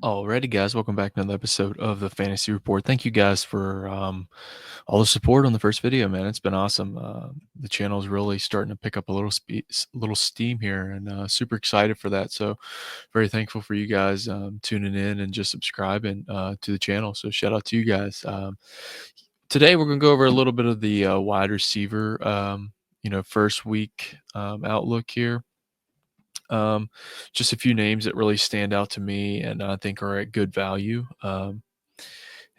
Alrighty, guys, welcome back to another episode of the Fantasy Report. Thank you guys for all the support on the first video, man. It's been awesome. The channel is really starting to pick up a little steam here, and super excited for that. So, very thankful for you guys tuning in and just subscribing to the channel. So, shout out to you guys. Today, we're gonna go over a little bit of the wide receiver, first week outlook here. Just a few names that really stand out to me and I think are at good value, and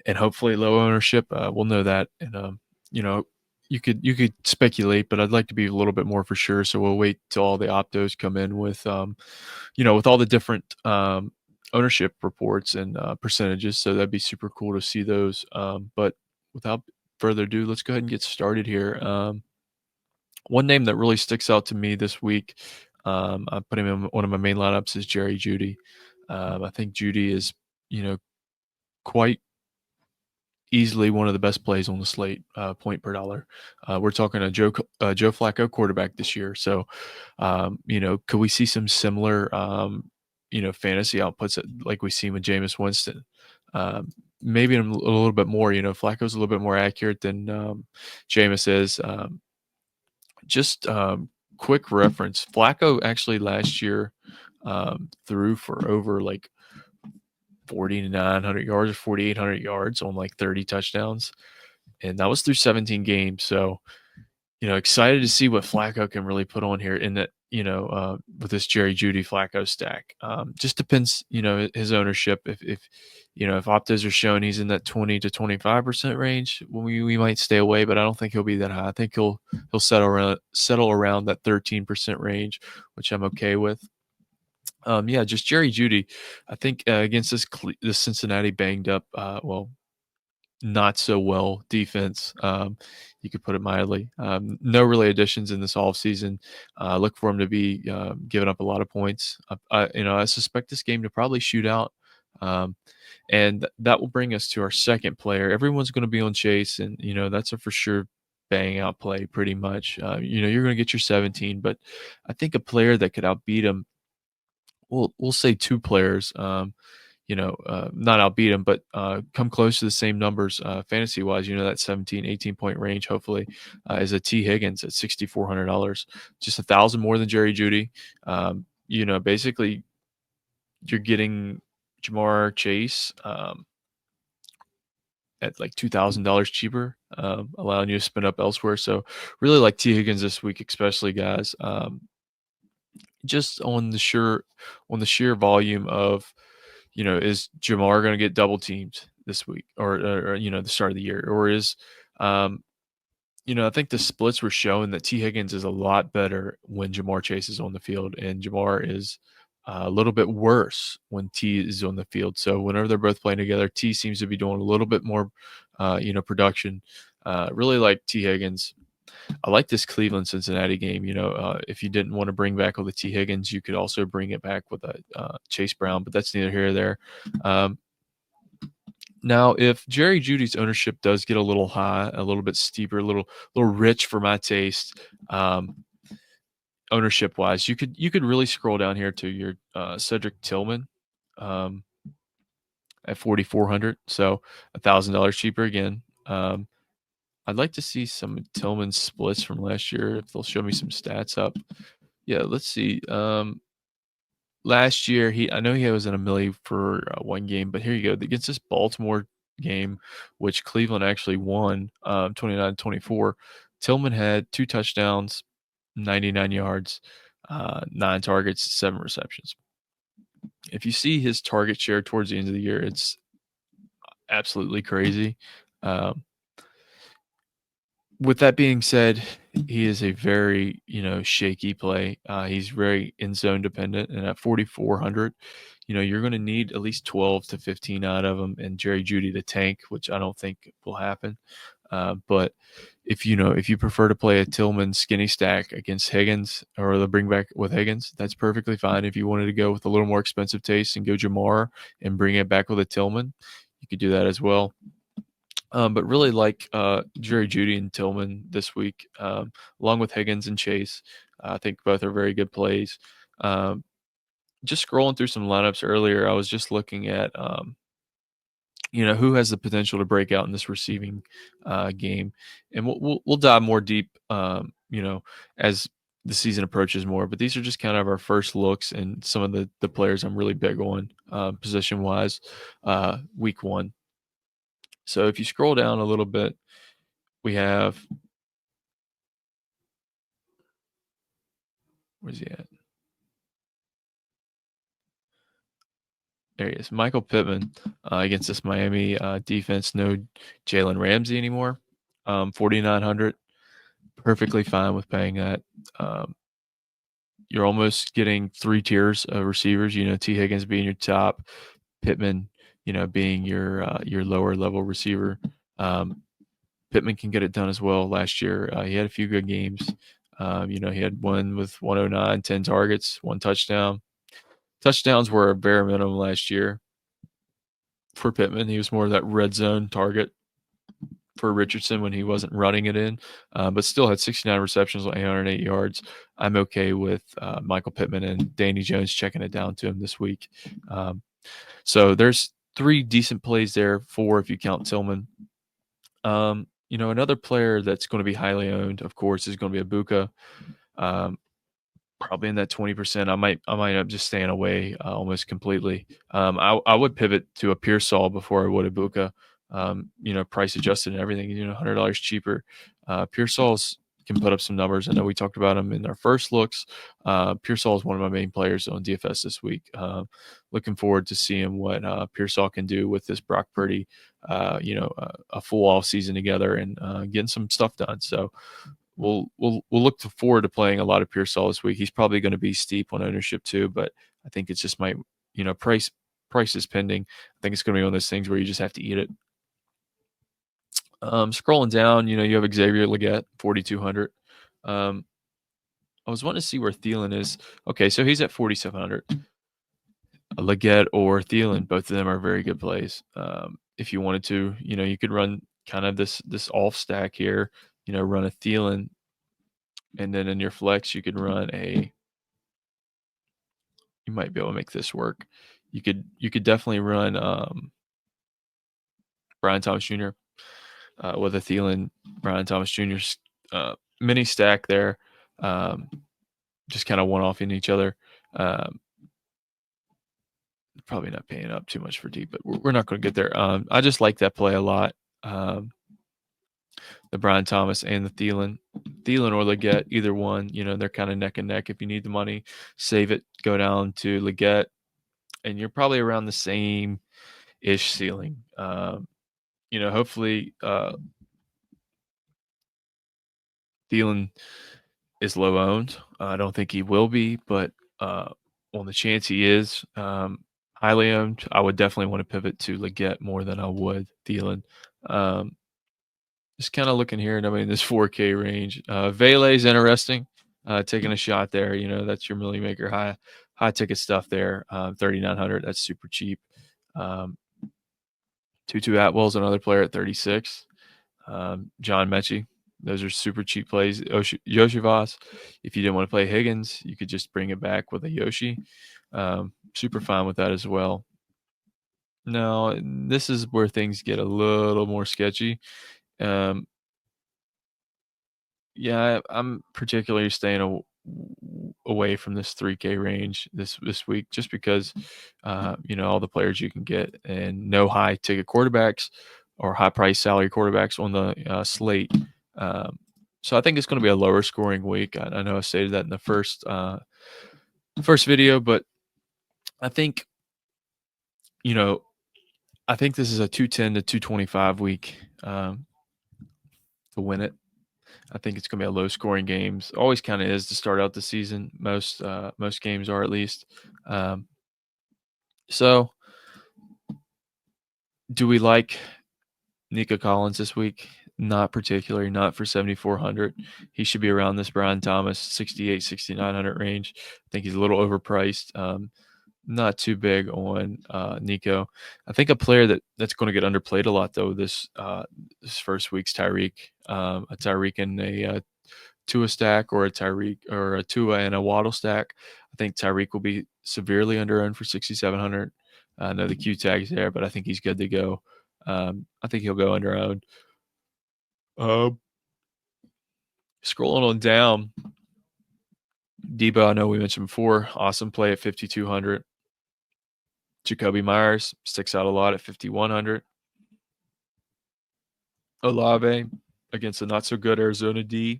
hopefully low ownership. We'll know that, and you know, you could speculate, but I'd like to be a little bit more for sure. So we'll wait till all the optos come in with, with all the different ownership reports and percentages. So that'd be super cool to see those. But without further ado, let's go ahead and get started here. One name that really sticks out to me this week, I put him in one of my main lineups, is Jerry Jeudy. I think Jeudy is, quite easily one of the best plays on the slate, point per dollar. We're talking a Joe Flacco quarterback this year. So, could we see some similar, fantasy outputs like we see with Jameis Winston? Maybe a little bit more. Flacco's a little bit more accurate than Jameis is. Just quick reference, Flacco actually last year threw for over like 4,900 yards or 4,800 yards on like 30 touchdowns, and that was through 17 games. So, excited to see what Flacco can really put on here in that, with this Jerry Jeudy Flacco stack. Just depends, his ownership. If optos are showing he's in that 20 to 25% range, we might stay away, but I don't think he'll be that high. I think he'll settle around that 13% range, which I'm okay with. Just Jerry Jeudy. I think against this Cincinnati banged up, not so well defense. You could put it mildly. No really additions in this offseason. Look for him to be giving up a lot of points. I suspect this game to probably shoot out. And that will bring us to our second player. Everyone's going to be on Chase, and that's a for sure bang out play pretty much. You're going to get your 17, but I think a player that could outbeat him. We'll say two players. Not outbeat him, but come close to the same numbers fantasy wise. That 17, 18 point range, hopefully, is a T. Higgins at $6,400, just 1,000 more than Jerry Jeudy. Basically, you're getting Jamar Chase at like $2,000 cheaper, allowing you to spend up elsewhere. So, really like T. Higgins this week, especially guys. Just on the sheer volume of, is Jamar going to get double teamed this week or the start of the year, or is, I think the splits were showing that T. Higgins is a lot better when Jamar Chase is on the field, and Jamar is a little bit worse when T is on the field. So whenever they're both playing together, T seems to be doing a little bit more, production. Really like T. Higgins. I like this Cleveland Cincinnati game. If you didn't want to bring back all the T. Higgins, you could also bring it back with a Chase Brown, but that's neither here or there. Now, if Jerry Jeudy's ownership does get a little high, a little bit steeper, a little rich for my taste, ownership wise, you could really scroll down here to your Cedric Tillman at 4,400, so $1,000 cheaper again. I'd like to see some Tillman splits from last year if they'll show me some stats up. Yeah, let's see. Last year, I know he was in a milli for one game, but here you go. Against this Baltimore game, which Cleveland actually won 29-24, Tillman had 2 touchdowns, 99 yards, 9 targets, 7 receptions. If you see his target share towards the end of the year, it's absolutely crazy. With that being said, he is a very, shaky play. He's very end zone dependent, and at 4,400, you're going to need at least 12 to 15 out of him, and Jerry Jeudy the tank, which I don't think will happen. But if you prefer to play a Tillman skinny stack against Higgins, or the bring back with Higgins, that's perfectly fine. If you wanted to go with a little more expensive taste and go Jamar and bring it back with a Tillman, you could do that as well. But really like Jerry Jeudy and Tillman this week, along with Higgins and Chase. I think both are very good plays. just scrolling through some lineups earlier, I was just looking at, who has the potential to break out in this receiving game, and we'll dive more deep, as the season approaches more. But these are just kind of our first looks and some of the players I'm really big on position wise, week one. So if you scroll down a little bit, we have where's he at? There he is, Michael Pittman against this Miami defense. No Jalen Ramsey anymore. 4,900. Perfectly fine with paying that. You're almost getting three tiers of receivers. T. Higgins being your top, Pittman, being your lower level receiver. Pittman can get it done as well. Last year, he had a few good games. He had one with 109, 10 targets, one touchdown. Touchdowns were a bare minimum last year for Pittman. He was more of that red zone target for Richardson when he wasn't running it in, but still had 69 receptions on 808 yards. I'm okay with Michael Pittman and Danny Jones checking it down to him this week. So there's three decent plays there, four if you count Tillman. Another player that's going to be highly owned, of course, is going to be Ibuka. Probably in that 20%. I might end up just staying away almost completely. I would pivot to a Pearsall before I would Ibuka. Price adjusted and everything. $100 cheaper. Pearsall's can put up some numbers. I know we talked about him in our first looks. Pearsall is one of my main players on DFS this week. Looking forward to seeing what Pearsall can do with this Brock Purdy. A full off season together and getting some stuff done. So we'll look forward to playing a lot of Pearsall this week. He's probably going to be steep on ownership too, but I think it's just price is pending. I think it's going to be one of those things where you just have to eat it. Scrolling down, you have Xavier Legette, 4,200. I was wanting to see where Thielen is. Okay, so he's at 4,700. Legette or Thielen, both of them are very good plays. If you wanted to, you could run kind of this off stack here. Run a Thielen, and then in your flex, you could run a. You might be able to make this work. You could definitely run Brian Thomas Jr. With a Thielen, Brian Thomas Jr. Mini stack there, just kind of one off in each other. Probably not paying up too much for deep, but we're not going to get there. I just like that play a lot. The Brian Thomas and the Thielen or Legette, either one, they're kind of neck and neck. If you need the money, save it, go down to Legette, and you're probably around the same ish ceiling. Hopefully Thielen is low owned. I don't think he will be, but on the chance he is highly owned, I would definitely want to pivot to Legette more than I would Thielen. Just kind of looking here, and I mean this 4K range. Vele's interesting. Taking a shot there. That's your Millie Maker high ticket stuff there. 3,900. That's super cheap. Tutu Atwell's another player at 36. John Mechie. Those are super cheap plays. Yoshi Voss. If you didn't want to play Higgins, you could just bring it back with a Yoshi. Super fine with that as well. Now, this is where things get a little more sketchy. Yeah, I'm particularly staying away from this 3K range this week just because, all the players you can get and no high ticket quarterbacks or high price salary quarterbacks on the slate. So I think it's going to be a lower scoring week. I know I stated that in the first video, but I think, I think this is a 210 to 225 week to win it. I think it's going to be a low scoring games. Always kind of is to start out the season. Most games are at least. So do we like Nico Collins this week? Not particularly, not for 7,400. He should be around this Brian Thomas 6,800, 6,900 range. I think he's a little overpriced. Not too big on Nico. I think a player that's going to get underplayed a lot though this first week's Tyreek. A Tyreek and a Tua stack or a Tyreek or a Tua and a Waddle stack, I think Tyreek will be severely under-owned for 6,700. I know the Q tag's there, but I think he's good to go. I think he'll go under-owned. Scrolling on down, Debo, I know we mentioned before, awesome play at 5,200. Jacoby Myers sticks out a lot at 5,100. Olave against a not-so-good Arizona D,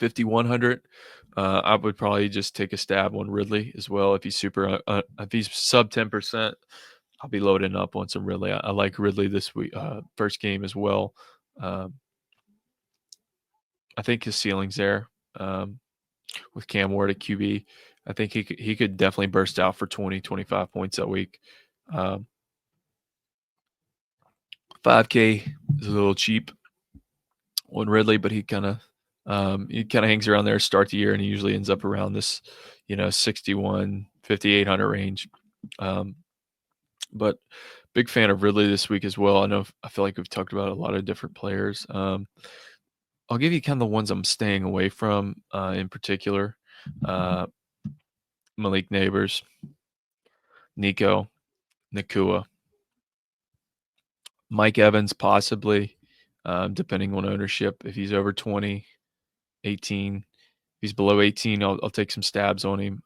5,100. I would probably just take a stab on Ridley as well. If he's if he's sub 10%, I'll be loading up on some Ridley. I like Ridley this week, first game as well. I think his ceiling's there with Cam Ward at QB. I think he could definitely burst out for 20, 25 points that week. 5K is a little cheap on Ridley, but he kind of hangs around there to start the year, and he usually ends up around this, 61, 5,800 range. But big fan of Ridley this week as well. I feel like we've talked about a lot of different players. I'll give you kind of the ones I'm staying away from in particular. Malik Neighbors, Nico, Nakua, Mike Evans possibly, depending on ownership. If he's over 20, 18, if he's below 18, I'll take some stabs on him,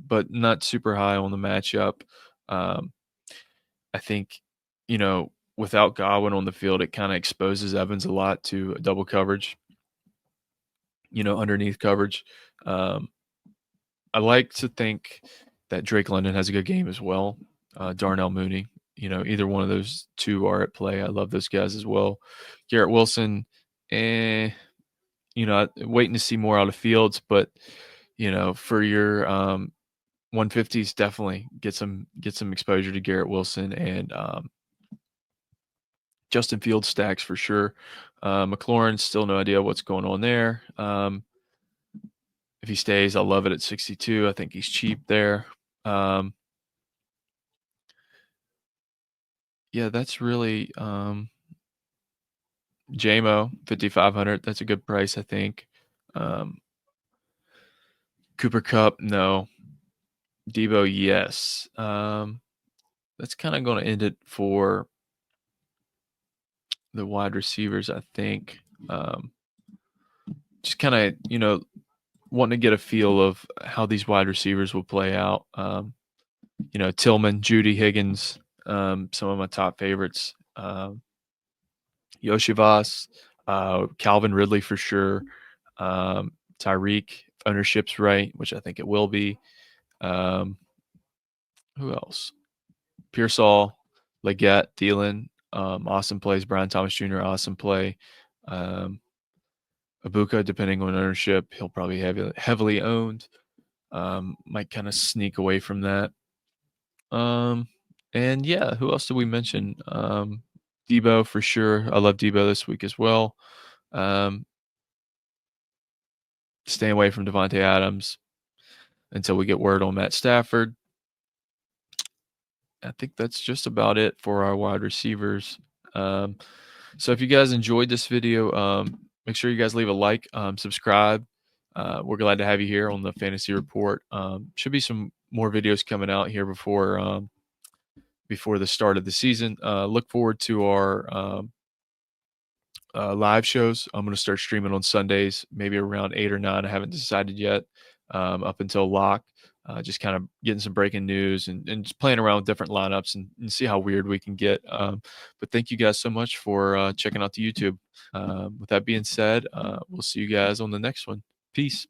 but not super high on the matchup. I think, without Godwin on the field, it kind of exposes Evans a lot to double coverage, underneath coverage. I like to think that Drake London has a good game as well. Darnell Mooney, either one of those two are at play. I love those guys as well. Garrett Wilson, waiting to see more out of Fields, but for your 150s, definitely get some exposure to Garrett Wilson and Justin Fields stacks for sure. McLaurin, still no idea what's going on there. If he stays, I'll love it at 62. I think he's cheap there. Yeah, that's really JMO, 5,500. That's a good price, I think. Cooper Kupp, no. Debo, yes. That's kind of going to end it for the wide receivers, I think. Just kind of, wanting to get a feel of how these wide receivers will play out. Tillman, Judy, Higgins, some of my top favorites. Yoshivas, Calvin Ridley for sure. Tyreek, if ownership's right, which I think it will be. Who else? Pearsall, Leggett, Thielen, awesome plays. Brian Thomas Jr., awesome play. Ibuka, depending on ownership, he'll probably heavily owned. Might kind of sneak away from that. And yeah, who else did we mention? Debo for sure. I love Debo this week as well. Stay away from Devontae Adams until we get word on Matt Stafford. I think that's just about it for our wide receivers. So if you guys enjoyed this video, make sure you guys leave a like, subscribe. We're glad to have you here on the Fantasy Report. Should be some more videos coming out here before the start of the season. Look forward to our live shows. I'm going to start streaming on Sundays, maybe around 8 or 9. I haven't decided yet. Up until lock, just kind of getting some breaking news and just playing around with different lineups and see how weird we can get. But thank you guys so much for checking out the YouTube. With that being said, we'll see you guys on the next one. Peace.